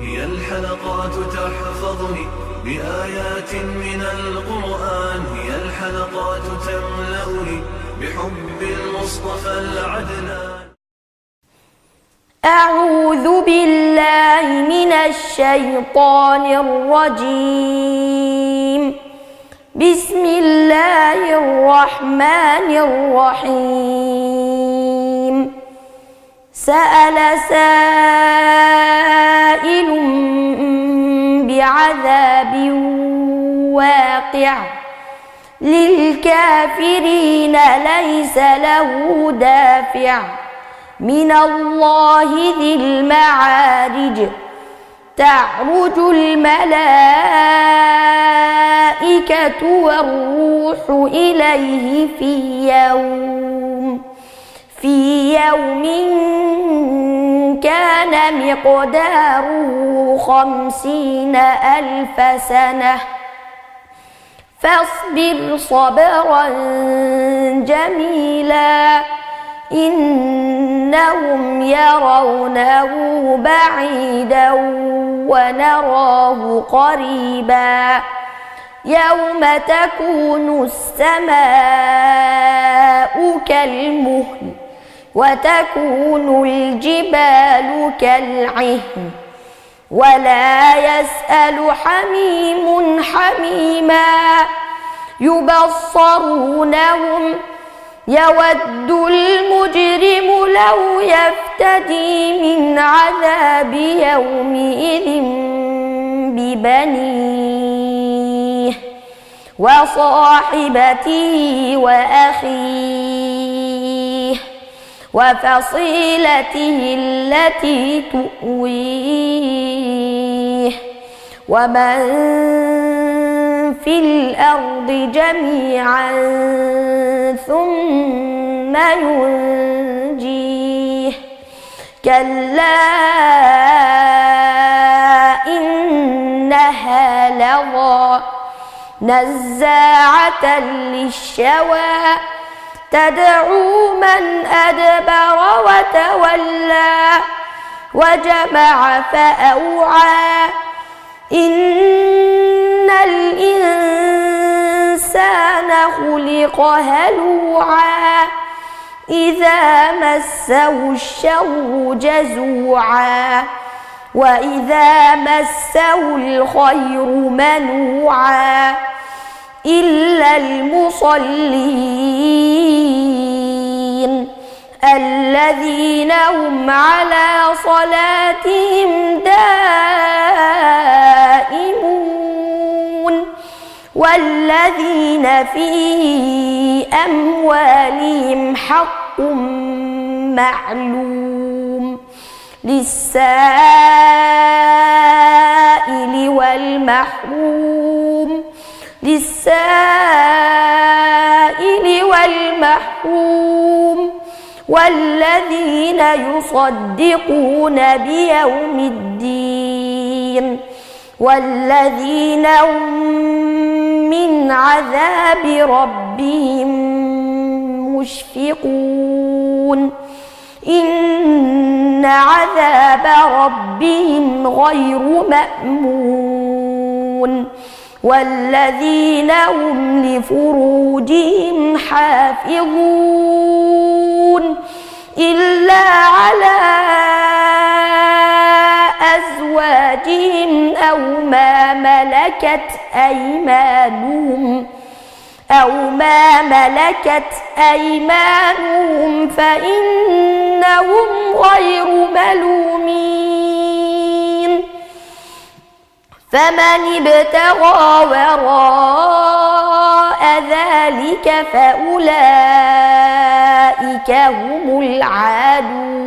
هي الحلقات تحفظني بآيات من القرآن، هي الحلقات تملأني بحب المصطفى العدنان. أعوذ بالله من الشيطان الرجيم. بسم الله الرحمن الرحيم. سأل سائل بعذاب واقع للكافرين ليس له دافع من الله ذي المعارج. تعرج الملائكة والروح إليه في يوم كان مقداره 50,000 سنة فاصبر صبرا جميلا إنهم يرونه بعيدا ونراه قريبا. يوم تكون السماء كالمهل وتكون الجبال كالعهن ولا يسأل حميم حميما. يبصرونهم يود المجرم لو يفتدي من عذاب يومئذ ببنيه وصاحبته وأخيه وفصيلته التي تؤويه ومن في الأرض جميعا ثم ينجيه. كلا إنها لظى نزاعة للشوى تدعو من أدبر وتولى وجمع فأوعى. إن الإنسان خلق هلوعا إذا مسه الشر جزوعا وإذا مسه الخير منوعا إلا المصلين الذين هم على صلاتهم دائمون والذين في أموالهم حق معلوم للسائل والمحروم والذين يصدقون بيوم الدين والذين هم من عذاب ربهم مشفقون. إن عذاب ربهم غير مأمون. والذين هم لفروجهم حافظون إلا على أزواجهم أو ما ملكت أيمانهم فإنهم غير ملومين. فمن ابتغى وراء ذلك فأولئك هم العادون.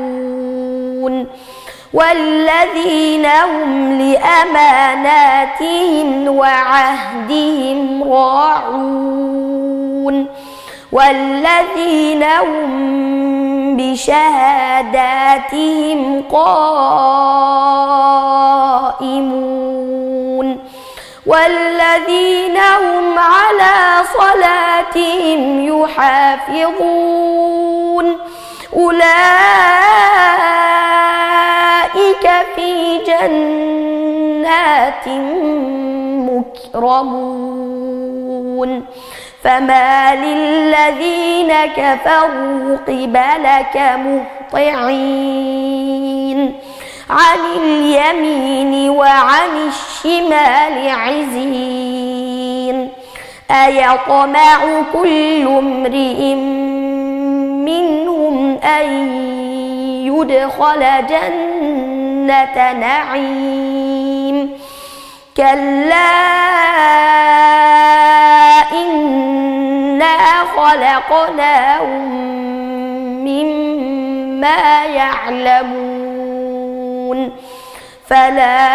والذين هم لأماناتهم وعهدهم راعون والذين هم بشهاداتهم قائمون والذين هم على صلاتهم يحافظون أولئك في جنات جنات مكرمون فما للذين كفروا قبلك مهطعين عن اليمين وعن الشمال عزين أيطمع كل امرئ منهم أن يدخل جنة نعيم كلا إنا خلقناهم مما يعلمون فلا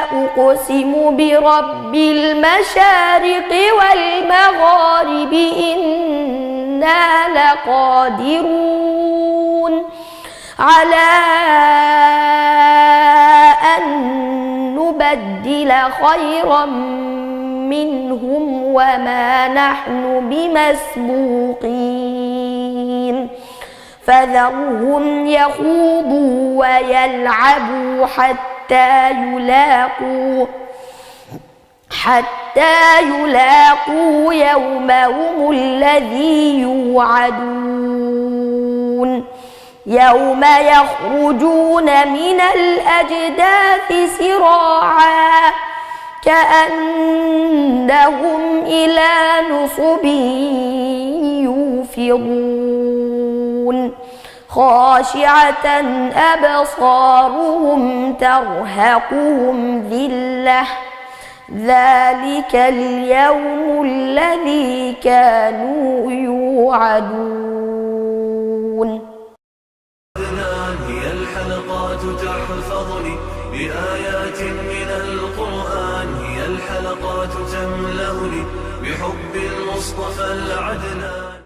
أقسم برب المشارق والمغارب إنا لقادرون على أن نبدل خيرا منهم وما نحن بمسبوقين فذرهم يخوضوا ويلعبوا حتى يلاقوا يومهم الذي يوعدون يوم يخرجون من الأجداث سراعا كأنهم إلى نصب يوفضون خاشعة أبصارهم ترهقهم ذلة ذلك اليوم الذي كانوا يوعدون. هي الحلقات تحفظني بآيات من القرآن هي الحلقات تملأني بحب المصطفى العدنان.